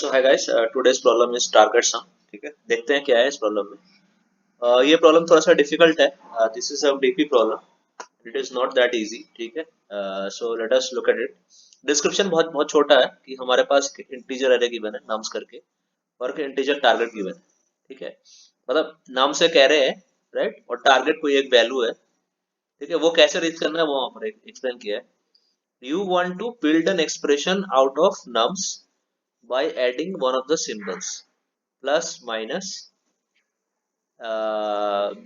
So hi guys, today's problem is target sum. ठीक है, देखते हैं क्या है इस प्रॉब्लम में। ये प्रॉब्लम थोड़ा सा डिफिकल्ट है। This is a DP problem, it is not that easy. ठीक है, so let us look at it. Description बहुत बहुत छोटा है कि हमारे पास इंटीजर अरे गिवन है नाम्स करके, और इंटीजर टारगेट गिवन है। ठीक है, मतलब नाम से कह रहे हैं, राइट, और टारगेट कोई एक वैल्यू है। ठीक है, वो कैसे रीच करना है वो वहां पर एक्सप्लेन किया है। You want to build an expression out of nums by adding one of the symbols plus minus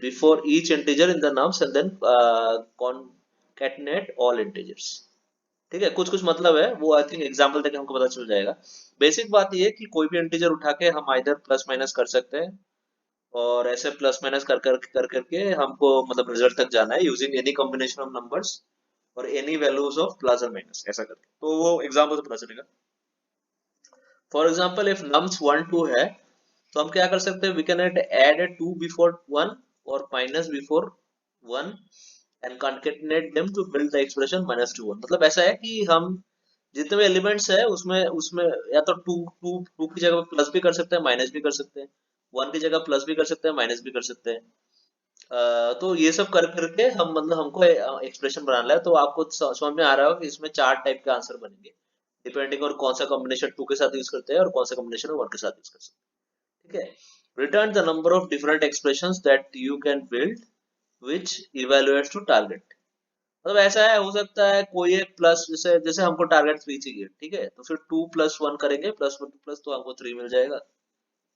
before each integer in the nums and then concatenate all integers. ठीक है, कुछ कुछ मतलब है वो, आई थिंक एग्जाम्पल देके हमको पता चल जाएगा। बेसिक बात ये है कि कोई भी इंटीजर उठा के हम आइदर प्लस माइनस कर सकते हैं, और ऐसे प्लस माइनस कर करके हमको मतलब रिजल्ट तक जाना है using any combination of numbers और एनी वैल्यूज ऑफ प्लस और माइनस, ऐसा करके। तो वो एग्जाम्पल से पता चलेगा। फॉर एग्जाम्पल इफ नम्स 1 2 है, तो हम क्या कर सकते हैं, we can add a 2 before 1 और minus before 1 and concatenate them to build the expression -2 1। मतलब ऐसा है कि हम जितने भी एलिमेंट्स है उसमें उसमें या तो टू टू टू की जगह प्लस भी कर सकते हैं, माइनस भी कर सकते हैं, 1 की जगह प्लस भी कर सकते हैं, माइनस भी कर सकते हैं। तो ये सब कर करके हम मतलब हमको एक्सप्रेशन बनाना है। तो आपको समझ में आ रहा हो कि इसमें चार टाइप के आंसर बनेंगे, डिपेंडिंग और कौन सा कॉम्बिनेशन 2 के साथ यूज करते हैं और कौन सा कॉम्बिनेशन 1 के साथ यूज कर सकते हैं। ठीक है, return the number of different expressions that you can build which evaluates to target. मतलब ऐसा है, हो सकता है कोई एक प्लस, जैसे जैसे हमको टारगेट 3 चाहिए, ठीक है, तो फिर 2 + 1 करेंगे, प्लस 1 प्लस, तो हमको 3 मिल जाएगा,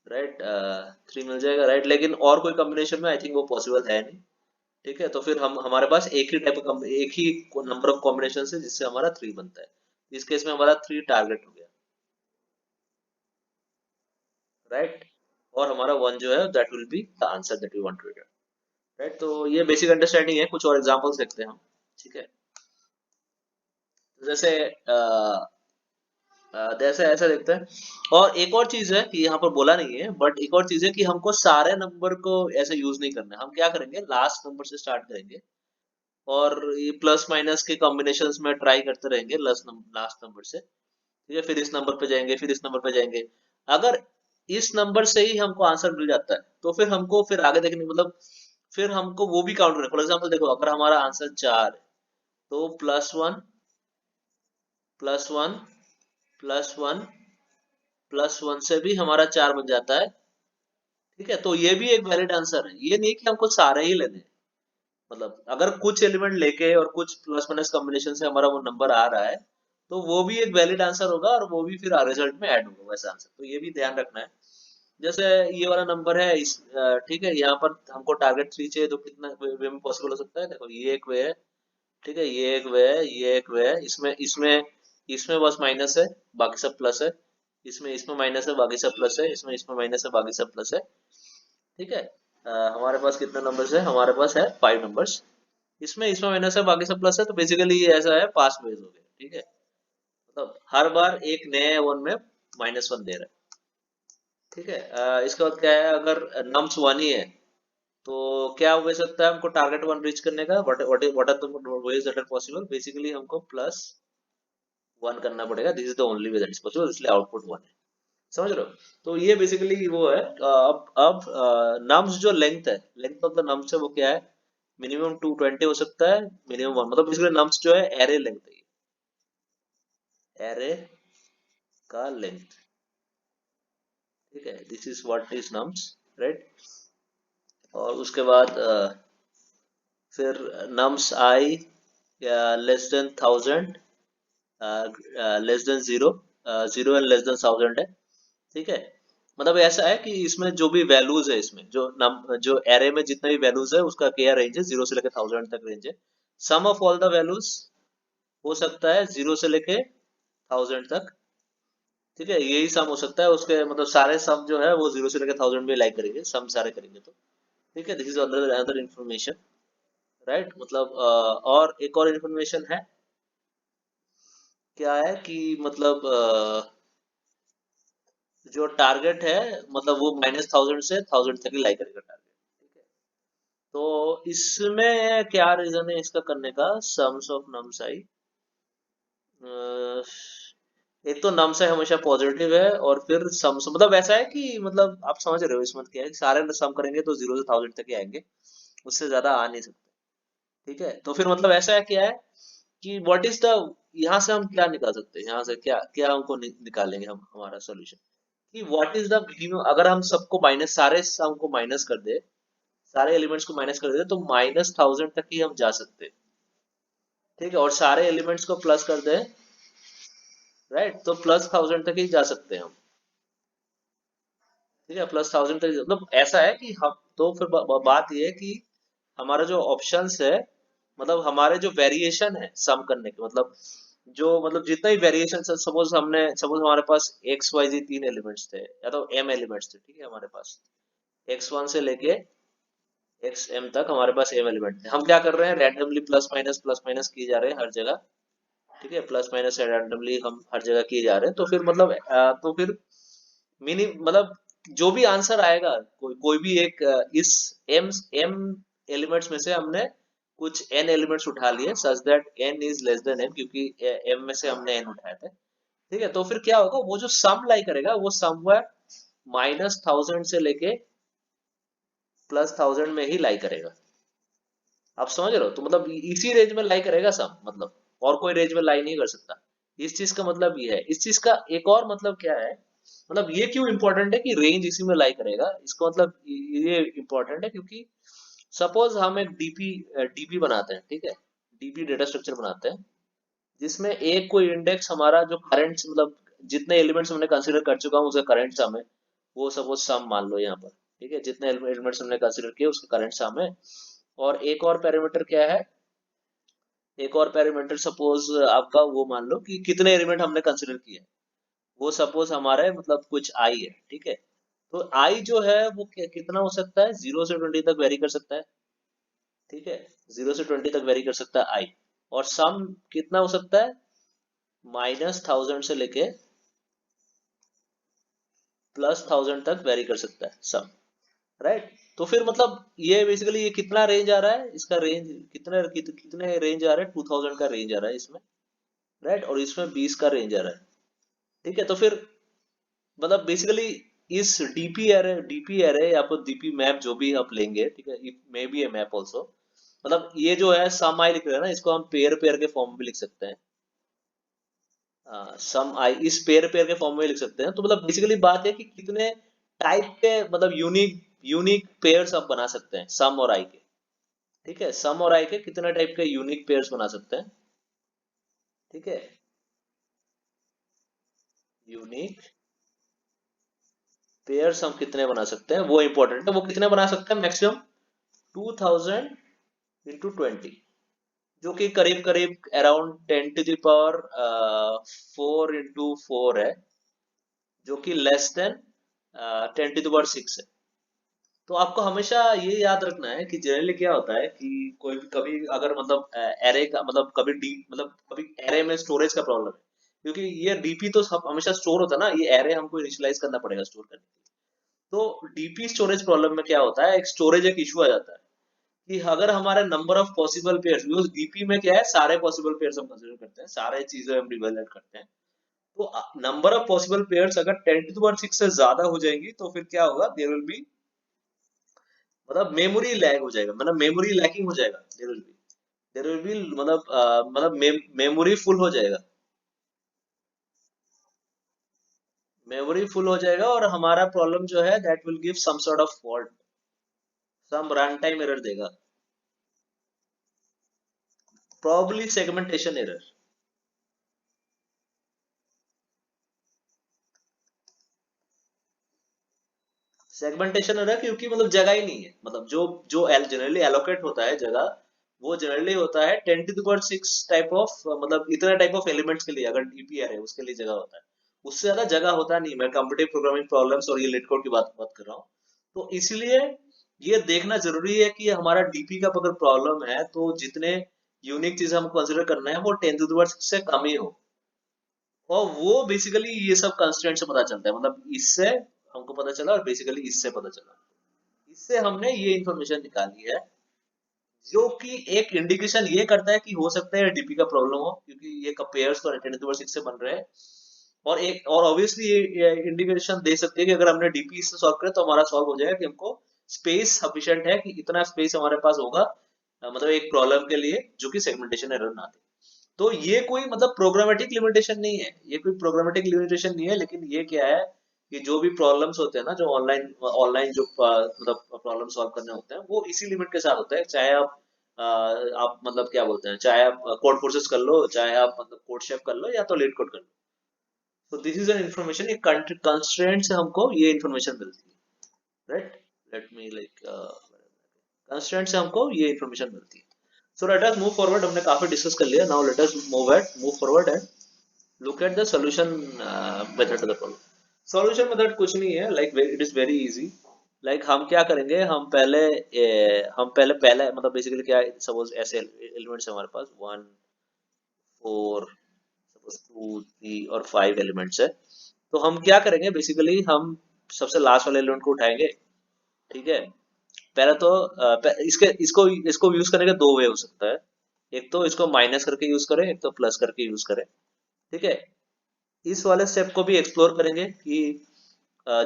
राइट। 3 मिल जाएगा, राइट। लेकिन और कोई कॉम्बिनेशन में आई थिंक वो पॉसिबल है नहीं। ठीक है, तो फिर हम हमारे पास एक ही टाइप का, एक ही नंबर ऑफ कॉम्बिनेशन है जिससे हमारा 3 बनता है। इस केस में हमारा 3 टारगेट हो गया, राइट। और हमारा 1 जो है that will be the answer that we want to get, right. तो ये बेसिक अंडरस्टैंडिंग है, कुछ और एग्जांपल्स देखते हैं हम। ठीक है, तो जैसे जैसे ऐसा देखते हैं। और एक और चीज है कि यहाँ पर बोला नहीं है, बट एक और चीज है कि हमको सारे नंबर को ऐसे यूज नहीं करना है। हम क्या करेंगे, लास्ट नंबर से स्टार्ट करेंगे और ये प्लस माइनस के कॉम्बिनेशंस में ट्राई करते रहेंगे लास्ट नंबर से। ठीक है, फिर इस नंबर पे जाएंगे, फिर इस नंबर पे जाएंगे। अगर इस नंबर से ही हमको आंसर मिल जाता है तो फिर हमको फिर आगे देखने, मतलब फिर हमको वो भी काउंट करें। फॉर एग्जाम्पल देखो, अगर हमारा आंसर 4 है तो +1 +1 +1 से भी हमारा 4 बन जाता है। ठीक है, तो ये भी एक वैलिड आंसर है, ये नहीं कि हमको सारे ही लेने हैं। मतलब अगर कुछ एलिमेंट लेके और कुछ प्लस माइनस कॉम्बिनेशन से हमारा वो नंबर आ रहा है, तो वो भी एक वैलिड आंसर होगा और वो भी फिर रिजल्ट में ऐड होगा वैसा आंसर। तो ये भी ध्यान रखना है। जैसे ये वाला नंबर है इस, ठीक है, यहाँ पर हमको टारगेट 3 चाहिए, तो कितना वे में पॉसिबल हो सकता है, देखो ये एक वे है। ठीक है, ये एक वे है, ये एक वे है। इसमें इसमें इसमें बस माइनस है, बाकी सब प्लस है। इसमें इसमें माइनस है, बाकी सब प्लस है। इसमें इसमें माइनस है, बाकी सब प्लस है। ठीक है, हमारे पास कितने नंबर्स है, हमारे पास है 5 नंबर्स। इसमें इसमें माइनस है, बाकी सब प्लस है। तो बेसिकली ये ऐसा है, पास बेस हो गया। ठीक है, मतलब हर बार एक नए वन में -1 दे रहा है। ठीक है, इसके बाद क्या है, अगर नम्स 1 ही है तो क्या हो सकता है हमको टारगेट 1 रीच करने का, what are the ways that are possible. Basically हमको +1 करना पड़ेगा, this is the only way that is possible, इसलिए आउटपुट 1 है। समझ रहे हो, तो ये बेसिकली वो है। अब नम्स जो लेंथ है, लेंथ ऑफ द नम्स है वो क्या है, मिनिमम 220 हो सकता है, मिनिमम 1। मतलब बेसिकली नम्स जो है एरे लेंथ है, एरे का लेंथ। ठीक है, this is what is nums, right. और उसके बाद फिर nums I less than 1000, less than 0, 0 and less than 1000 है। ठीक है, मतलब ऐसा है कि इसमें जो भी वैल्यूज है, इसमें जो एरे में जितने भी वैल्यूज है उसका क्या रेंज है, 0 से लेकर 1000 तक रेंज है। सम ऑफ ऑल द वैल्यूज हो सकता है 0 से लेके 1000 तक। ठीक है, यही सम हो सकता है उसके, मतलब सारे सम जो है वो 0 से लेकर 1000 में लाइक करेंगे, सम सारे करेंगे तो। ठीक है, this is another information, right. मतलब और एक और इन्फॉर्मेशन है, क्या है कि मतलब जो टारगेट है, मतलब वो -1000 से 1000 तक ही लाई करेगा टारगेट। ठीक है, तो इसमें क्या रीजन है इसका करने का, सम्स ऑफ नम्स आई। एक तो नम से हमेशा पॉजिटिव है, और फिर सम मतलब ऐसा है कि मतलब आप समझ रहे हो इसमें क्या है, सारे सम करेंगे तो 0 से 1000 तक ही आएंगे, उससे ज्यादा आ नहीं सकते। ठीक है, तो फिर मतलब ऐसा है क्या है कि व्हाट इज द, यहाँ से हम क्या निकाल सकते हैं, यहाँ से क्या क्या हमको निकालेंगे हम हमारा सॉल्यूशन, कि व्हाट इज द मिनिमम, अगर हम सबको माइनस, सारे सम को माइनस कर दे, सारे एलिमेंट्स को माइनस कर दे, तो -1000 तक ही हम जा सकते हैं। ठीक है, और सारे एलिमेंट्स को प्लस कर दे, राइट, तो +1000 तक ही जा सकते हैं हम। ठीक है, +1000 तक, मतलब ऐसा है कि हम तो फिर बात ये है कि हमारा जो ऑप्शंस है, मतलब हमारे जो वेरिएशन है सम करने के, मतलब जो मतलब जितना ही वेरिएशन, सपोज हमारे पास XYZ 3 एलिमेंट्स थे, या तो M एलिमेंट्स थे, ठीक है, हमारे पास X1 से लेके XM तक हमारे पास M एलिमेंट थे, हम क्या कर रहे हैं, रैंडमली प्लस माइनस किए जा रहे हैं हर जगह। ठीक है, प्लस माइनस रैंडमली हम हर जगह किए जा रहे हैं, तो फिर मतलब तो फिर मिनी मतलब जो भी आंसर आएगा, कोई कोई भी एक इस एम एम एलिमेंट्स में से हमने कुछ एन एलिमेंट्स उठा लिए, such that n is less than m, क्योंकि एम में से हमने एन उठाए थे। ठीक है, तो फिर क्या होगा, वो जो सम लाई करेगा वो समवेयर -1000 से लेके +1000 में ही लाई करेगा। आप समझ रहे हो, तो मतलब इसी रेंज में लाई करेगा सब, मतलब और कोई रेंज में लाई नहीं कर सकता। इस चीज का मतलब ये है, इस चीज का एक और मतलब क्या है, मतलब ये क्यों इंपॉर्टेंट है कि रेंज इसी में लाई करेगा, इसका मतलब ये इंपॉर्टेंट है क्योंकि सपोज हम एक डीपी डीपी बनाते हैं, ठीक है, डीपी डेटा स्ट्रक्चर बनाते हैं, जिसमें एक कोई इंडेक्स हमारा जो करंट, मतलब जितने एलिमेंट्स हमने कंसीडर कर चुका हूँ उसका करंट सम है, वो सपोज सम मान लो यहाँ पर। ठीक है, जितने एलिमेंट्स हमने कंसीडर किए उसका करंट सम है। और एक और पैरामीटर क्या है, एक और पैरामीटर सपोज आपका वो मान लो कि कितने एलिमेंट हमने कंसिडर किए, वो सपोज हमारे मतलब कुछ आई है। ठीक है, तो आई जो है वो कितना हो सकता है, 0 से 20 तक वेरी कर सकता है। ठीक है, 0 से 20 तक वेरी कर सकता है आई। और सम कितना हो सकता है, -1000 से लेके +1000 तक वेरी कर सकता है सम, राइट। तो फिर मतलब ये बेसिकली ये कितना रेंज आ रहा है, इसका रेंज कितने रेंज आ रहा है, 2000 का रेंज आ रहा है इसमें, राइट, और इसमें 20 का रेंज आ रहा है। ठीक है, तो फिर मतलब बेसिकली इस डीपी एरे या फिर डीपी मैप जो भी आप लेंगे, ठीक है, it may be A map also, मतलब ये जो है सम आई लिख रहे हैं ना, इसको हम पेयर पेयर के फॉर्म में लिख सकते हैं। सम आई इस पेयर पेयर के फॉर्म में लिख सकते हैं, तो मतलब बेसिकली बात है कि कितने टाइप के मतलब यूनिक यूनिक पेयर्स आप बना सकते हैं सम और आई के। ठीक है, सम और आई के कितने टाइप के यूनिक पेयर्स बना सकते हैं। ठीक है, यूनिक पेयर्स हम कितने बना सकते हैं वो इंपॉर्टेंट है, वो कितने बना सकते हैं, मैक्सिमम 2000 × 20, जो कि करीब करीब अराउंड 10⁴ है, जो कि लेस देन 10⁻⁶ है। तो आपको हमेशा ये याद रखना है कि जनरली क्या होता है कि कोई भी कभी अगर मतलब एरे का मतलब कभी डी मतलब कभी एरे में स्टोरेज का प्रॉब्लम है, क्योंकि ये डीपी तो सब हमेशा स्टोर होता है ना, ये एरे हमको इनिशियलाइज करना पड़ेगा स्टोर करने के लिए। तो डीपी स्टोरेज प्रॉब्लम में क्या होता है, एक स्टोरेज एक इशू आ जाता है कि अगर हमारे number of possible pairs, because DP में क्या है, सारे पॉसिबल पेयर्स हम कंसीडर करते हैं, सारे चीजें हम रिवेलेट करते हैं, तो नंबर ऑफ पॉसिबल पेयर्स अगर 10⁶ से ज्यादा हो जाएंगी तो फिर क्या होगा, देयर विल बी मतलब मेमोरी लैग हो जाएगा, मतलब मेमोरी लैकिंग हो जाएगा, देयर विल बी मतलब मेमोरी फुल हो जाएगा, मेमोरी फुल हो जाएगा, और हमारा प्रॉब्लम जो है that will give some sort of fault, some run time error देगा, प्रॉब्ली सेगमेंटेशन एरर। सेगमेंटेशन हो रहा है क्योंकि मतलब जगह ही नहीं है, मतलब जो जो जनरली एलोकेट होता है जगह, वो जनरली होता है 10⁶ टाइप ऑफ, मतलब इतना टाइप ऑफ एलिमेंट्स के लिए, अगर डीपीआर है उसके लिए जगह होता है, उससे ज्यादा जगह होता नहीं। मैं कंप्यूटर प्रोग्रामिंग प्रॉब्लम्स और ये लेट कोड की बात कर रहा हूँ, तो इसलिए ये देखना जरूरी है कि हमारा डीपी का अगर प्रॉब्लम है तो जितने यूनिक चीज हम कंसिडर करना है वो 10⁶ से कम ही हो। और वो बेसिकली ये सब कंस्ट्रेंट से पता चलता है, मतलब इससे हमको पता चला और बेसिकली इससे पता चला, इससे हमने ये इंफॉर्मेशन निकाली है, जो कि एक इंडिकेशन ये करता है कि हो सकता है डीपी का प्रॉब्लम हो, क्योंकि ये पेयर्स तो 10⁶ से बन रहे हैं, और ऑब्वियसली ये इंडिकेशन दे सकती है कि अगर हमने डीपी से सॉल्व किया तो हमारा सॉल्व हो जाएगा कि हमको स्पेस सफिशिएंट है कि इतना स्पेस हमारे पास होगा, मतलब एक प्रॉब्लम के लिए जो कि सेगमेंटेशन एरर ना दे। तो ये कोई मतलब प्रोग्रामेटिक लिमिटेशन नहीं है, ये कोई प्रोग्रामेटिक लिमिटेशन नहीं है, लेकिन ये क्या है कि जो भी प्रॉब्लम्स होते हैं ना, जो ऑनलाइन ऑनलाइन जो मतलब प्रॉब्लम सॉल्व करने होते हैं वो इसी लिमिट के साथ होते हैं। चाहे आप मतलब क्या बोलते हैं, चाहे आप कोड फोर्सेस कर लो, चाहे आप मतलब कोड शेफ कर लो, या तो लीड कोड कर लो। तो दिस इज एन इन्फॉर्मेशन, ये कंस्ट्रेंट से हमको ये इन्फॉर्मेशन मिलती है, right. Let me like constraint से हमको ये इन्फॉर्मेशन मिलती है। So let us move forward, हमने काफी डिस्कस कर लिया, now let us move forward and look at the solution method of the problem. Solution method कुछ नहीं है, like it is very easy. Like हम क्या करेंगे, हम पहले पहले मतलब बेसिकली क्या, सपोज ऐसे एलिमेंट्स है हमारे पास 1 4, सपोज 2 3 और 5 एलिमेंट्स है। तो हम क्या करेंगे, बेसिकली हम सबसे लास्ट वाले एलिमेंट को उठाएंगे, ठीक है। पहले तो इसके इसको इसको यूज करने के दो वे हो सकता है। एक तो इसको माइनस करके यूज करें, एक तो प्लस करके यूज करें, ठीक है। इस वाले स्टेप को भी एक्सप्लोर करेंगे कि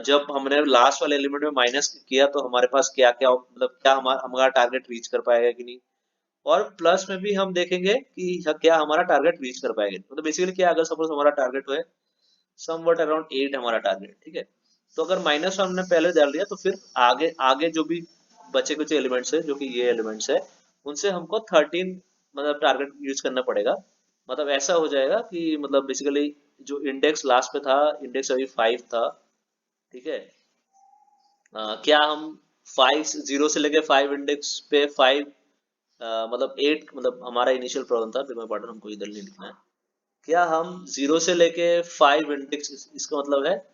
जब हमने लास्ट वाले एलिमेंट में माइनस किया तो हमारे पास क्या क्या मतलब क्या हमारा हमारा टारगेट रीच कर पाएगा कि नहीं। और प्लस में भी हम देखेंगे कि क्या हमारा टारगेट रीच कर पाएगा, मतलब बेसिकली क्या, अगर सपोज हमारा टारगेट है समवट अराउंड 8 हमारा टारगेट, ठीक है। तो अगर माइनस हमने पहले डाल दिया तो फिर आगे आगे जो भी बचे कुछ एलिमेंट्स है, जो कि ये एलिमेंट्स है, उनसे हमको 13 मतलब टारगेट यूज करना पड़ेगा। मतलब ऐसा हो जाएगा कि मतलब बेसिकली जो इंडेक्स लास्ट पे था, इंडेक्स अभी 5 था, ठीक है। क्या हम 5 जीरो से लेके 5 इंडेक्स पे 5 मतलब 8 मतलब हमारा इनिशियल प्रॉब्लम था, फिर मैं पढ़ रहा हूँ, हमको इधर नहीं लिखना है। क्या हम जीरो से लेके 5 इंडेक्स, इसका मतलब है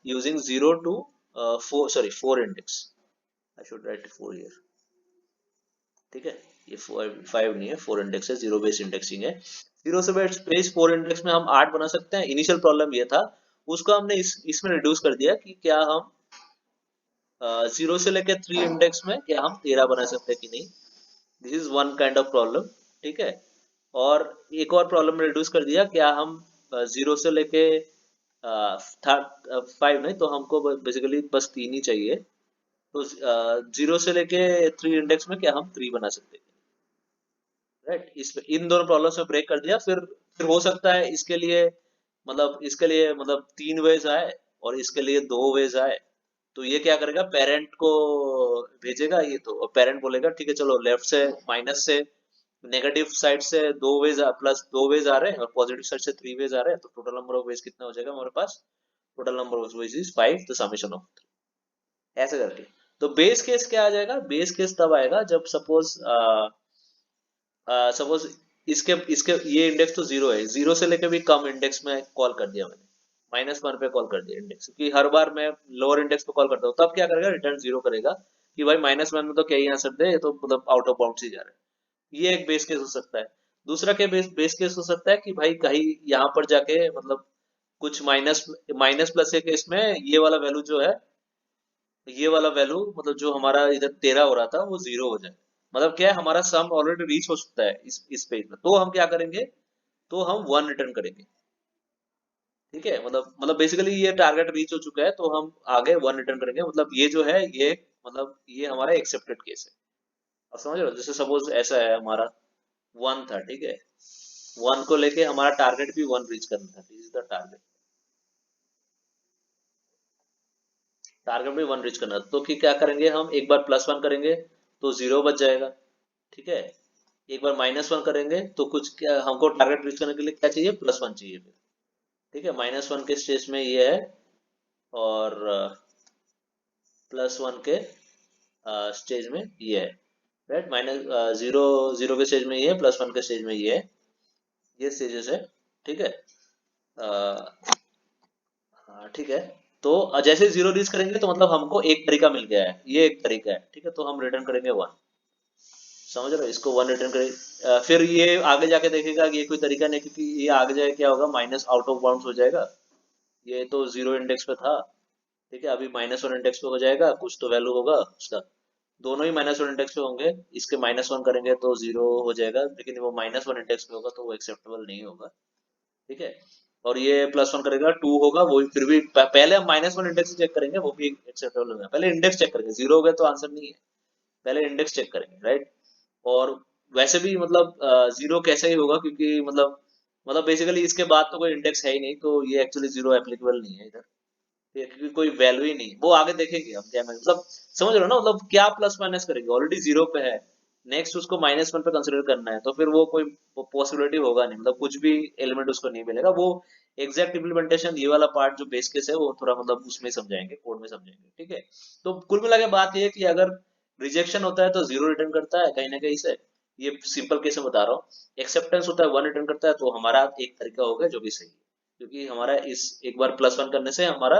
using zero to 4, sorry 4 index, I should write 4 here, ठीक है। ये 5 नहीं है, 4 इंडेक्स है, जीरो बेस्ड इंडेक्सिंग है। जीरो से बेस 4 इंडेक्स में हम 8 बना सकते हैं। इनिशियल प्रॉब्लम ये था, उसको हमने इसमें रिड्यूस कर दिया कि क्या हम जीरो से लेके 3 इंडेक्स में क्या हम 13 बना सकते हैं कि नहीं। This is one kind of problem, ठीक है। और एक और प्रॉब्लम में रिड्यूस कर दिया, क्या हम जीरो से लेके 5 नहीं, तो हमको बेसिकली बस 3 ही चाहिए। तो जीरो से लेके 3 इंडेक्स में क्या हम 3 बना सकते हैं, राइट। इस इन दोनों प्रॉब्लम्स में ब्रेक कर दिया। फिर हो सकता है इसके लिए मतलब 3 वेज आए और इसके लिए 2 वेज आए। तो ये क्या करेगा, पेरेंट को भेजेगा ये, तो पेरेंट बोलेगा ठीक है चलो, लेफ्ट से माइनस से नेगेटिव साइड से 2 वेज प्लस 2 वेज आ रहे हैं और पॉजिटिव साइड से 3 वेज आ रहे हैं, तो टोटल नंबर ऑफ वेज कितना हो जाएगा हमारे पास, total number of ways is 5, the summation of 3, ऐसे करके। तो बेस केस क्या आ जाएगा, बेस केस तब आएगा जब सपोज इसके इसके ये इंडेक्स तो जीरो है, जीरो से लेके भी कम इंडेक्स में कॉल कर दिया मैंने, -1 पे कॉल कर दिया इंडेक्स, क्योंकि हर बार मैं लोअर इंडेक्स पे कॉल करता हूँ, तब क्या करेगा, रिटर्न जीरो करेगा कि भाई -1 में तो क्या ही आंसर दे, ये तो मतलब आउट ऑफ बाउंड्स ही जा रहा है। ये एक बेस केस हो सकता है। दूसरा के बेस केस हो सकता है कि भाई कहीं यहाँ पर जाके मतलब कुछ माइनस माइनस प्लस के केस में ये वाला वैल्यू मतलब जो हमारा इधर 13 हो रहा था वो जीरो हो जाए। मतलब क्या है, हमारा सम ऑलरेडी रीच हो सकता है इस पेज में, तो हम क्या करेंगे, तो हम 1 रिटर्न करेंगे, ठीक है। मतलब बेसिकली ये टारगेट रीच हो चुका है तो हम आगे 1 रिटर्न करेंगे। मतलब ये जो है ये मतलब ये हमारा एक्सेप्टेड केस है। आप समझ रहे हो, जैसे सपोज ऐसा है हमारा 1 था, ठीक है। 1 को लेके हमारा टारगेट भी 1 रीच करना था, this is the target, target भी 1 रीच करना था। तो कि क्या करेंगे, हम एक बार +1 करेंगे तो जीरो बच जाएगा, ठीक है। एक बार -1 करेंगे तो कुछ क्या हमको टारगेट रीच करने के लिए क्या चाहिए, +1 चाहिए फिर, ठीक है। -1 के स्टेज में ये है और +1 के स्टेज में ये है, राइट। जीरो जीरो के स्टेज में ये है, +1 के स्टेज में ये है, ये स्टेजेस है, ठीक है। हाँ ठीक है। तो जैसे जीरो रीच करेंगे तो मतलब हमको एक तरीका मिल गया है, ये एक तरीका है, ठीक है। तो हम रिटर्न करेंगे 1, समझ रहे हो, इसको 1 रिटर्न करें। फिर ये आगे जाके देखेगा कि ये कोई तरीका नहीं, क्योंकि ये आगे जाके क्या होगा, माइनस आउट ऑफ बाउंड्स हो जाएगा। ये तो जीरो इंडेक्स पे था, ठीक है, अभी -1 इंडेक्स पे हो जाएगा, कुछ तो वैल्यू होगा उसका। दोनों ही -1 इंडेक्स पे होंगे, इसके -1 करेंगे तो जीरो हो जाएगा, लेकिन वो -1 इंडेक्स पे होगा तो वो एक्सेप्टेबल नहीं होगा, ठीक है। और ये +1 करेगा 2 होगा, वो फिर भी पहले हम -1 इंडेक्स चेक करेंगे, वो भी एक्सेप्टेबल होगा। पहले इंडेक्स चेक करेंगे, 0 हो गया तो आंसर नहीं है, पहले इंडेक्स चेक करेंगे, राइट। और वैसे भी मतलब 0 कैसे ही होगा, क्योंकि मतलब बेसिकली इसके बाद तो कोई इंडेक्स है ही नहीं, तो ये एक्चुअली 0 एप्लीकेबल नहीं है इधर, क्योंकि कोई वैल्यू ही नहीं, वो आगे देखेंगे हम क्या मतलब, समझ रहे हो ना, मतलब क्या प्लस माइनस करेंगे, ऑलरेडी 0 पे है, नेक्स्ट उसको -1 पे कंसिडर करना है, तो फिर वो कोई पॉसिबिलिटी होगा नहीं, मतलब कुछ भी एलिमेंट उसको नहीं मिलेगा। वो एग्जैक्ट इम्प्लीमेंटेशन, ये वाला पार्ट जो बेस केस है, वो थोड़ा मतलब उसमें समझाएंगे, कोड में समझाएंगे, ठीक है। तो कुल मिला के बात ये है कि अगर रिजेक्शन होता है तो 0 रिटर्न करता है कहीं ना कहीं से, ये सिंपल केस में बता रहा हूँ। एक्सेप्टेंस होता है 1 रिटर्न करता है, तो हमारा एक तरीका होगा जो भी सही है, क्योंकि हमारा इस एक बार +1 करने से हमारा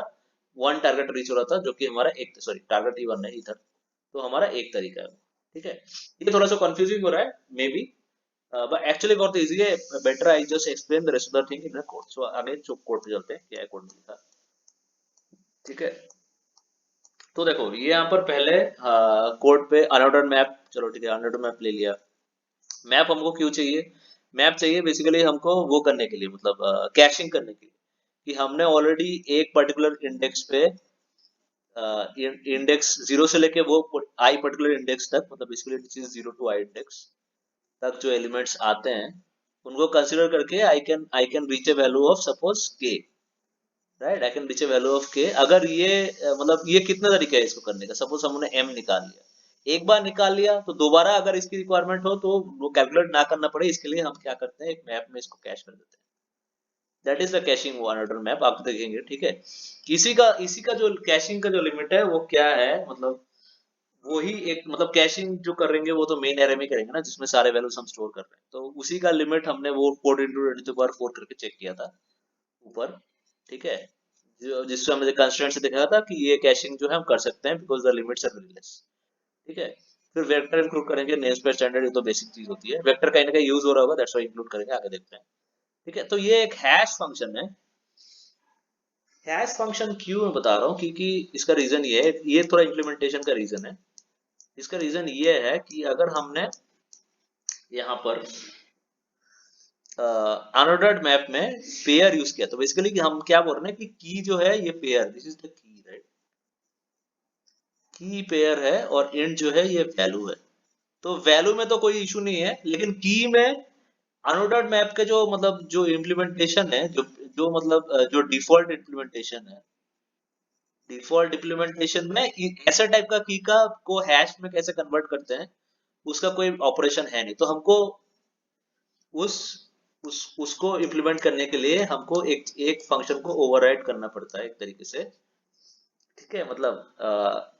1 टारगेट रीच हो रहा था, जो कि हमारा एक, सॉरी टारगेट ही 1 है इधर, तो हमारा एक तरीका है, ठीक है। ये थोड़ा सा कंफ्यूजिंग हो रहा है मे बी, बट एक्चुअली बहुत इजी है। Better I just explain the rest of the thing in the code. So आगे जो कोड पे चलते हैं, क्या है कोड में लिखा, ठीक है। तो देखो ये यहाँ पर पहले कोड पे अनऑर्डर्ड मैप, चलो ठीक है अनऑर्डर्ड मैप ले लिया। मैप हमको क्यों चाहिए? मैप चाहिए बेसिकली हमको वो करने के लिए, मतलब कैशिंग करने के लिए, कि हमने ऑलरेडी एक पर्टिकुलर इंडेक्स पे, इंडेक्स 0 से लेके वो आई पर्टिकुलर इंडेक्स तक, मतलब बेसिकली 0 टू आई इंडेक्स तक जो एलिमेंट्स आते हैं, उनको कंसिडर करके I can reach a value of suppose K, right. I can reach a value of K. अगर ये मतलब ये कितना तरीका है इसको करने का, सपोज हमने एम निकाल लिया, एक बार निकाल लिया, तो दोबारा अगर इसकी रिक्वायरमेंट हो तो वो कैलकुलेट ना करना पड़े, इसके लिए हम क्या करते हैं, एक मैप में इसको कैश कर देते हैं। That is the caching one order map, आप देखेंगे, ठीक है। इसी का जो कैशिंग का जो लिमिट है वो क्या है, मतलब वो ही एक, मतलब कैशिंग जो करेंगे वो तो मेन एरे में करेंगे ना, जिसमें सारे वैल्यूज हम स्टोर कर रहे हैं, तो उसी का लिमिट हमने वो कोड इंटू बार 4 करके चेक किया था ऊपर, ठीक है। जो जिससे हमने कंस्ट्रेंट से देखा था कि ये कैशिंग जो है हम कर सकते हैं, because the limits are less, ठीक है। फिर वेक्टर इंक्लूड करेंगे, नेम स्पेस स्टैंडर्ड, ये तो बेसिक चीज होती है, वेक्टर कहीं ना कहीं यूज हो रहा होगा, दैट्स व्हाई इंक्लूड करेंगे, आगे देखते हैं, ठीक है। तो ये एक हैश फंक्शन है। हैश फंक्शन क्यों मैं बता रहा हूँ, क्योंकि इसका रीजन ये है, ये थोड़ा इम्प्लीमेंटेशन का रीजन है। इसका रीजन ये है कि अगर हमने यहाँ पर अनऑर्डर्ड मैप में पेयर यूज किया, तो बेसिकली कि हम क्या बोल रहे हैं कि की जो है ये pair, this is the key, right. की पेयर है और इंट जो है ये वैल्यू है। तो वैल्यू में तो कोई इशू नहीं है, लेकिन की में अनऑर्डर्ड मैप के जो मतलब जो इम्प्लीमेंटेशन है, जो जो मतलब जो डिफॉल्ट इम्प्लीमेंटेशन है, डिफॉल्ट इम्प्लीमेंटेशन में ऐसा टाइप का की का को हैश में कैसे कन्वर्ट करते हैं, उसका कोई ऑपरेशन है नहीं, तो हमको उस उसको इम्प्लीमेंट करने के लिए हमको एक एक फंक्शन को ओवरराइड करना पड़ता है एक तरीके से, ठीक है। मतलब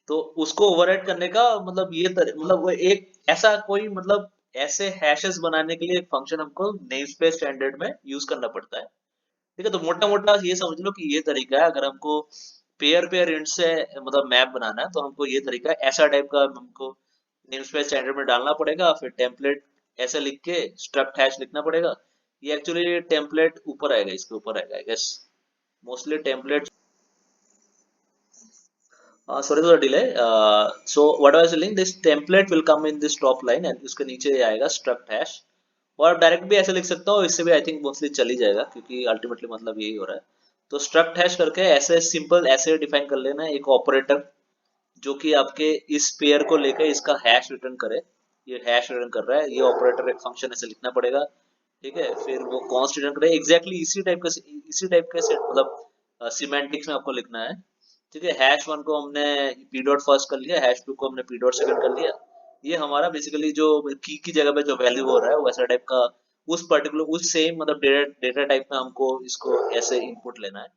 तो उसको ओवरराइड करने का मतलब मतलब वो एक ऐसा कोई मतलब ऐसे हैशेस बनाने के लिए एक फंक्शन हमको नेम स्पेस स्टैंडर्ड में यूज करना पड़ता है, ठीक है। तो मोटा मोटा ये समझ लो कि ये तरीका है, अगर हमको पेयर पेयर इंट से मतलब मैप बनाना है, तो हमको ये तरीका है, ऐसा टाइप का हमको नेम स्पेस स्टैंडर्ड में डालना पड़ेगा, फिर टेम्पलेट ऐसे लिख के स्ट्रक्ट हैश लिखना पड़ेगा। ये एक्चुअली टेम्पलेट ऊपर आएगा, इसके ऊपर आएगा I guess, mostly template. Sorry for the delay. So what I was telling, this template will come in this top line and उसके नीचे आएगा struct hash, और डायरेक्ट भी ऐसे लिख सकता हूँ, इससे भी आई थिंक मोस्टली चल ही जाएगा, क्योंकि अल्टीमेटली मतलब यही हो रहा है। तो struct hash करके ऐसे सिंपल ऐसे डिफाइन कर लेना एक ऑपरेटर, जो कि आपके इस पेयर को लेकर इसका हैश रिटर्न करे। ये हैश रिटर्न कर रहा है, ये ऑपरेटर एक फंक्शन ऐसे लिखना पड़ेगा, ठीक है। फिर वो कॉन्स्ट रिटर्न करे, एग्जैक्टली इसी टाइप का सेट, मतलब सिमेंटिक्स में आपको लिखना है, ठीक है। हैश वन को हमने पी डॉट फर्स्ट कर लिया, हैश टू को हमने पी डॉट सेकंड कर लिया। ये हमारा बेसिकली जो की जगह पे जो वैल्यू हो रहा है वो ऐसा टाइप का, उस पर्टिकुलर उस सेम मतलब डेटा डेटा टाइप में हमको इसको ऐसे इनपुट लेना है,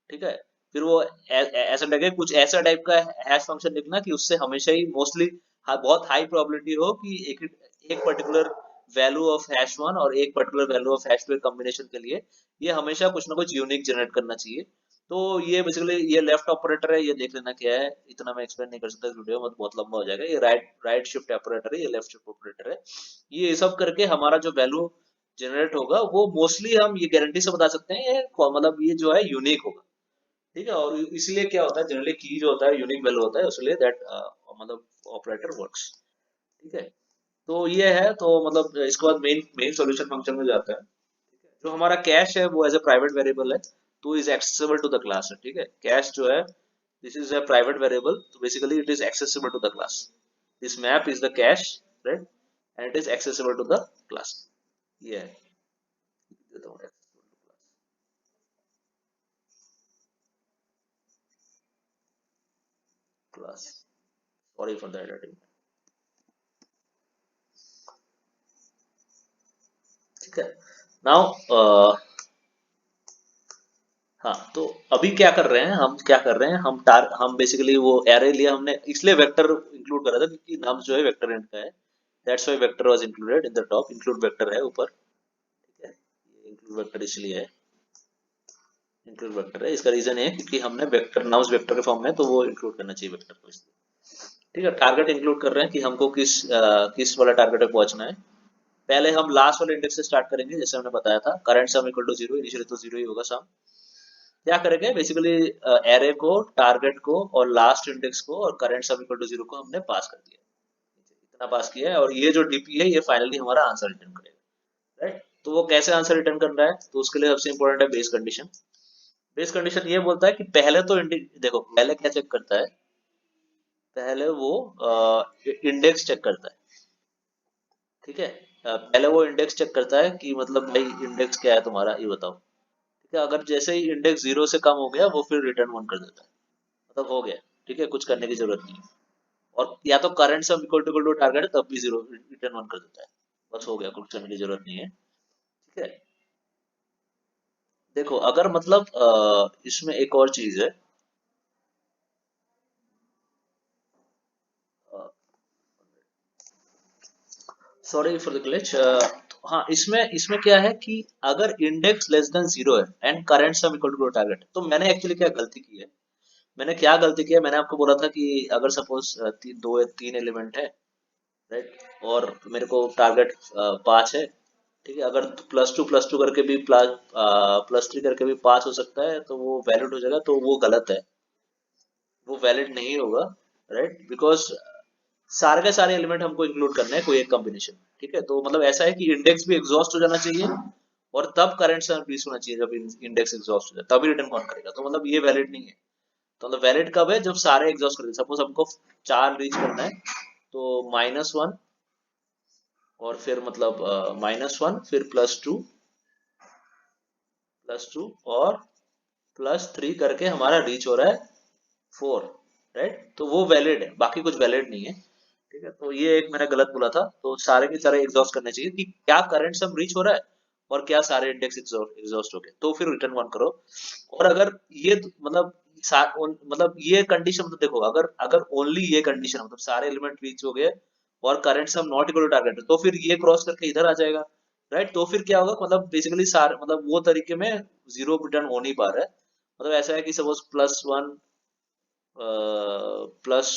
ठीक है। फिर वो ऐसा लगे कुछ ऐसा टाइप का हैश फंक्शन लिखना कि उससे हमेशा ही मोस्टली बहुत हाई प्रोबेबिलिटी हो कि एक particular value of hash one और एक particular value of hash two combination के लिए ये हमेशा कुछ ना कुछ यूनिक जनरेट करना चाहिए। तो ये बेसिकली ये लेफ्ट ऑपरेटर है, ये देख लेना क्या है, इतना मैं एक्सप्लेन नहीं कर सकता इस वीडियो में, बहुत लंबा हो जाएगा। ये राइट राइट शिफ्ट ऑपरेटर है, ये लेफ्ट शिफ्ट ऑपरेटर है। ये सब करके हमारा जो वैल्यू जनरेट होगा वो मोस्टली हम ये गारंटी से बता सकते हैं, ये मतलब ये जो है यूनिक होगा, ठीक है। और इसलिए क्या होता है, जनरली की जो होता है यूनिक वैल्यू होता है, इसलिए दैट मतलब ऑपरेटर वर्क्स, ठीक है। तो ये है, तो मतलब इसके बाद मेन मेन सॉल्यूशन फंक्शन में जाता है, जो हमारा कैश है वो एज ए प्राइवेट वेरिएबल है, तो is accessible to the class है, ठीक है। कैश जो है this is a private variable, तो basically it is accessible to the class. This map is the cache, right, and it is accessible to the class. ये है, देता हूँ accessible to class। Sorry for the editing. ठीक है। Now हाँ, तो अभी क्या कर रहे हैं हम, क्या कर रहे हैं हम बेसिकली वो एरे लिया हमने, इसलिए वेक्टर इंक्लूड करा था क्योंकि नाम जो है वेक्टर एंड का है। That's why vector was included in the top, include vector है ऊपर, ठीक है। इंक्लूड वेक्टर इसलिए है, इंक्लूड वेक्टर है, इसका रीजन है क्योंकि हमने वेक्टर नाउस वेक्टर के फॉर्म में, तो वो इंक्लूड करना चाहिए वेक्टर को, इसलिए। ठीक है। टारगेट इंक्लूड कर रहे हैं कि हमको किस वाला टारगेट पे पहुंचना है। पहले हम लास्ट वाले इंडेक्स से स्टार्ट करेंगे, जैसे हमने बताया था current sum equal to zero, initially तो जीरो ही होगा सम। क्या करेंगे बेसिकली, एरे को, टारगेट को और लास्ट इंडेक्स को और करंट सब इक्वल टू जीरो को हमने पास कर दिया, इतना पास किया है, और ये जो डीपी है ये फाइनली हमारा आंसर रिटर्न करेगा, राइट। तो वो कैसे आंसर रिटर्न कर रहा है, तो उसके लिए सबसे इंपॉर्टेंट है बेस कंडीशन। बेस कंडीशन ये बोलता है कि पहले तो देखो पहले क्या चेक करता है, पहले वो इंडेक्स चेक करता है, ठीक है। पहले वो इंडेक्स चेक करता है कि मतलब भाई इंडेक्स क्या है तुम्हारा, ये बताओ, ठीक है। अगर जैसे ही इंडेक्स जीरो से कम हो गया वो फिर रिटर्न वन कर देता है, मतलब हो गया, ठीक है, कुछ करने की जरूरत नहीं है। और या तो current sum equal to target है तब भी जीरो रिटर्न वन कर देता है, बस हो गया, कुछ करने की जरूरत नहीं है, ठीक है। देखो अगर मतलब इसमें एक और चीज है, सॉरी फॉर द ग्लिच। हाँ, इसमें इसमें क्या है कि अगर इंडेक्स लेस देन जीरो है and current sum equal to target, तो मैंने एक्चुअली क्या गलती की है, मैंने क्या गलती किया, मैंने आपको बोला था कि अगर सपोज दो या तीन एलिमेंट है, राइट, और मेरे को टारगेट पांच है, ठीक है। अगर प्लस टू करके भी प्लस थ्री करके भी पास हो सकता है तो वो वैलिड हो जाएगा, तो वो गलत है, वो वैलिड नहीं होगा, राइट, बिकॉज सारे के सारे एलिमेंट हमको इंक्लूड करने हैं कोई एक कॉम्बिनेशन, ठीक है। तो मतलब ऐसा है कि इंडेक्स भी एग्जॉस्ट हो जाना चाहिए और तब करंट से बीस होना चाहिए, जब इंडेक्स एग्जॉस्ट हो जाए तभी रिटर्न कौन करेगा, तो मतलब ये वैलिड नहीं है। तो मतलब वैलिड कब है, जब सारे एग्जॉस्ट कर दे, सपोज हमको चार रीच करना है, तो माइनस वन, और फिर मतलब माइनस वन, फिर प्लस टू और प्लस थ्री करके हमारा रीच हो रहा है फोर, राइट, तो वो वैलिड है, बाकी कुछ वैलिड नहीं है, ठीक है। तो ये एक मैंने गलत बोला था, तो सारे के सारे एग्जॉस्ट करने चाहिए कि क्या करंट सम रीच हो रहा है और क्या सारे इंडेक्स एग्जॉस्ट हो गए, तो फिर रिटर्न वन करो। और अगर ये मतलब मतलब ये कंडीशन, मतलब देखो अगर अगर ओनली ये कंडीशन मतलब सारे एलिमेंट रीच हो गए और current sum not equal to target, तो फिर ये क्रॉस करके इधर आ जाएगा, राइट। तो फिर क्या होगा, मतलब बेसिकली सारे मतलब वो तरीके में जीरो रिटर्न हो नहीं पा रहा है। मतलब ऐसा है कि suppose plus one, plus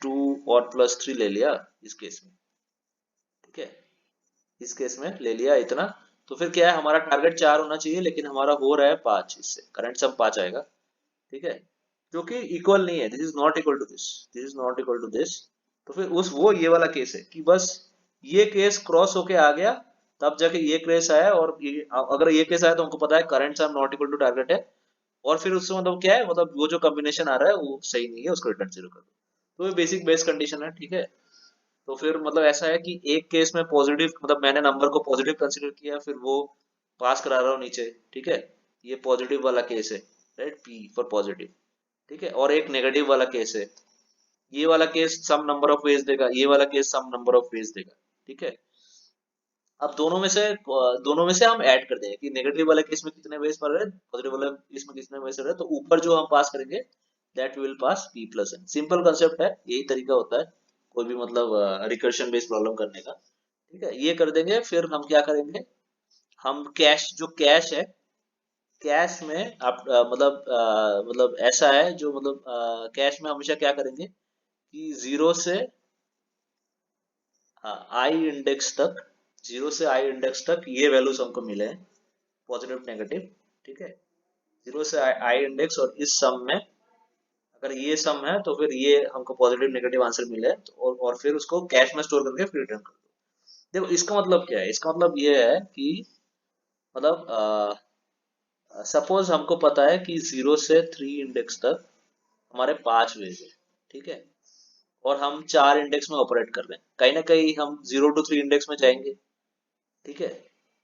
two और प्लस थ्री ले लिया इस केस में, ठीक है, इस केस में ले लिया इतना, तो फिर क्या है, हमारा टारगेट चार होना चाहिए लेकिन हमारा हो रहा है पांच, इससे करंट सम पांच आएगा, ठीक है, जो कि इक्वल नहीं है, this is not equal to this, this is not equal to this. तो फिर उस वो ये वाला केस है कि बस ये केस क्रॉस होके आ गया, तब जाके ये केस आया, और ये अगर ये केस आया तो हमको पता है current sum not equal to target है, और फिर उससे मतलब क्या है, मतलब वो जो कॉम्बिनेशन आ रहा है वो सही नहीं है, उसको रिटर्न जीरो कर दो। तो ये बेसिक बेस कंडीशन है, ठीक है। तो फिर मतलब ऐसा है कि एक केस में पॉजिटिव, मतलब मैंने नंबर को पॉजिटिव कंसीडर किया, फिर वो पास करा रहा हूँ नीचे, ठीक है, ये पॉजिटिव वाला केस है, राइट, पी फॉर पॉजिटिव, ठीक है। और एक नेगेटिव वाला केस है, ये वाला case some number of ways देगा, ये वाला case some number of ways देगा, ठीक है। अब दोनों में से हम ऐड कर देंगे कि नेगेटिव वाले केस में कितने वेज पड़ रहे हैं, पॉजिटिव वाले केस में कितने वेज पड़ रहे हैं, तो ऊपर जो हम पास करेंगे that will pass p plus n। Simple concept है, यही तरीका होता है कोई भी मतलब रिकर्शन बेस्ड प्रॉब्लम करने का, ठीक है। ये कर देंगे, फिर हम क्या करेंगे, हम कैश, जो कैश है, कैश में आप मतलब ऐसा है जो मतलब कैश में हमेशा क्या करेंगे कि जीरो से आई इंडेक्स तक, जीरो से आई इंडेक्स तक ये वैल्यूज हमको मिले हैं, पॉजिटिव नेगेटिव, ठीक है, जीरो से आई इंडेक्स, और इस सम में अगर ये सम है तो फिर ये हमको पॉजिटिव नेगेटिव आंसर मिले हैं, तो और फिर उसको कैश में स्टोर करके फिर रिटर्न कर दो। देखो इसका मतलब क्या है, इसका मतलब ये है कि मतलब सपोज हमको पता है कि 0 से 3 इंडेक्स तक हमारे 5 वेज है, ठीक है। और हम 4 इंडेक्स में ऑपरेट कर रहे हैं, कहीं ना कहीं हम 0 to 3 इंडेक्स में जाएंगे, ठीक है।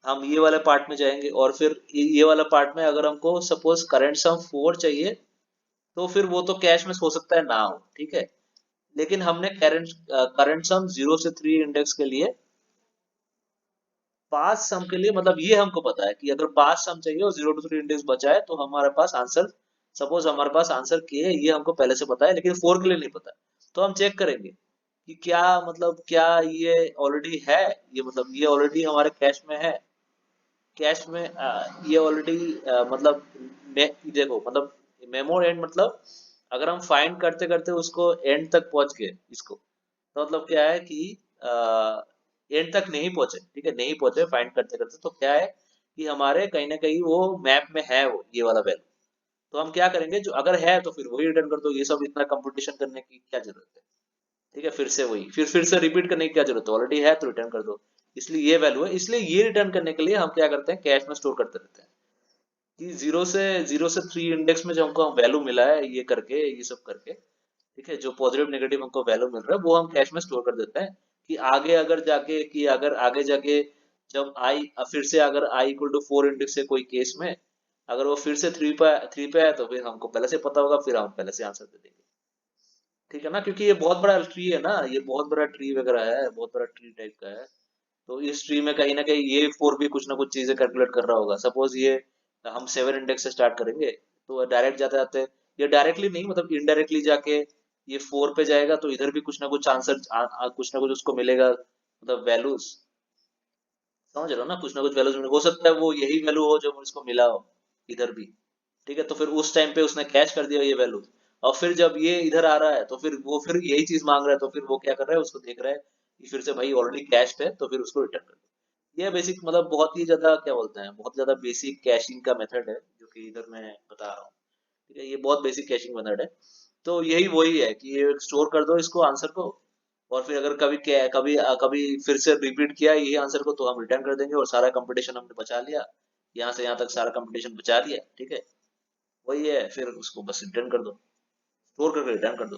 हम ये वाले पार्ट में जाएंगे और फिर ये वाला पार्ट में अगर हमको सपोज करंट सम 4 चाहिए, तो फिर वो तो कैश में हो सकता है ना हो, ठीक है। लेकिन हमने करंट करंट सम 0 से 3 इंडेक्स के लिए, 5 सम के लिए, मतलब ये हमको पता है कि अगर 5 सम चाहिए और 0 to 3 इंडेक्स बचा है तो हमारे पास आंसर, सपोज हमारे पास आंसर के है, ये हमको पहले से पता है, लेकिन 4 के लिए नहीं पता। तो हम चेक करेंगे कि क्या, मतलब क्या ये ऑलरेडी है, ये मतलब ये ऑलरेडी हमारे कैश में है। कैश में ये ऑलरेडी मतलब देखो, मतलब मेमो एंड, मतलब अगर हम फाइंड करते करते उसको एंड तक पहुंच गए इसको, तो मतलब क्या है कि एंड तक नहीं पहुंचे, ठीक है, नहीं पहुंचे फाइंड करते करते, तो क्या है कि हमारे कहीं ना कहीं वो मैप में है वो ये वाला वैल्यू। तो हम क्या करेंगे, जो अगर है तो फिर वही रिटर्न कर दो, ये सब इतना कंपटीशन करने की क्या जरूरत है, ठीक है। फिर से वही, फिर से रिपीट करने की क्या जरूरत है, ऑलरेडी है तो रिटर्न कर दो। इसलिए ये वैल्यू है, इसलिए ये रिटर्न करने के लिए हम क्या करते हैं, कैश में स्टोर करते रहते हैं। कि जीरो से 3 इंडेक्स में जो हमको वैल्यू मिला है ये करके, ये सब करके, ठीक है, जो पॉजिटिव नेगेटिव हमको वैल्यू मिल रहा है वो हम कैश में स्टोर कर देते हैं। कि आगे अगर जाके, कि अगर आगे जाके जब आई, फिर से अगर i = 4 इंडेक्स से कोई केस में, अगर वो फिर से थ्री पे है तो फिर हमको पहले से पता होगा, फिर हम पहले से आंसर दे देंगे, ठीक है ना। क्योंकि ये बहुत बड़ा ट्री है ना, ये बहुत बड़ा ट्री वगैरह है, बहुत बड़ा ट्री टाइप का है। तो इस ट्री में कहीं ना कहीं ये 4 भी कुछ ना कुछ चीजें कैलकुलेट कर रहा होगा। सपोज ये हम 7 इंडेक्स से स्टार्ट करेंगे, तो डायरेक्ट जाते जाते, ये डायरेक्टली नहीं मतलब इनडायरेक्टली जाके ये 4 पे जाएगा, तो इधर भी कुछ ना कुछ आंसर, कुछ ना कुछ उसको मिलेगा, मतलब वैल्यूज, समझ रहे हो ना, कुछ ना कुछ वैल्यूज हो सकता है वो यही वैल्यू हो जो उसको मिला हो इधर भी, ठीक है। तो फिर उस टाइम पे उसने कैश कर दिया ये वैल्यू, और फिर जब ये इधर आ रहा है तो फिर वो फिर यही चीज मांग रहा है, तो फिर वो क्या कर रहा है, उसको देख रहा है कि फिर से भाई ऑलरेडी कैश है, तो फिर उसको रिटर्न कर दो। ये बेसिक, मतलब बहुत ही ज्यादा क्या बोलते हैं, बहुत ज्यादा बेसिक कैशिंग का मेथड है जो कि इधर मैं बता रहा हूँ, ठीक है। ये बहुत बेसिक कैशिंग मेथड है। तो यही वही है कि ये स्टोर कर दो इसको आंसर को, और फिर अगर कभी कभी फिर से रिपीट किया यही आंसर को, तो हम रिटर्न कर देंगे और सारा कंपटीशन हमने बचा लिया, यहाँ से यहाँ तक सारा कंपटीशन बचा लिया, ठीक है। वही है, फिर उसको बस रिटर्न कर दो, स्टोर करके रिटर्न कर दो।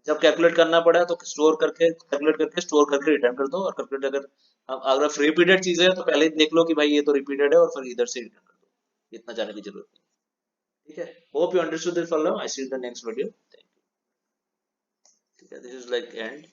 जब कैलकुलेट करना पड़ा तो स्टोर करके, कैलकुलेट करके स्टोर करके रिटर्न कर दो। और कैलकुलेट अगर रिपीटेड चीज है तो पहले ही देख लो कि भाई ये तो रिपीटेड है, और फिर इधर से रिटर्न कर दो, इतना जाने की जरूरत नहीं, ठीक है। Hope you understood this problem, I see the next video, ठीक है, दिस इज लाइक एंड।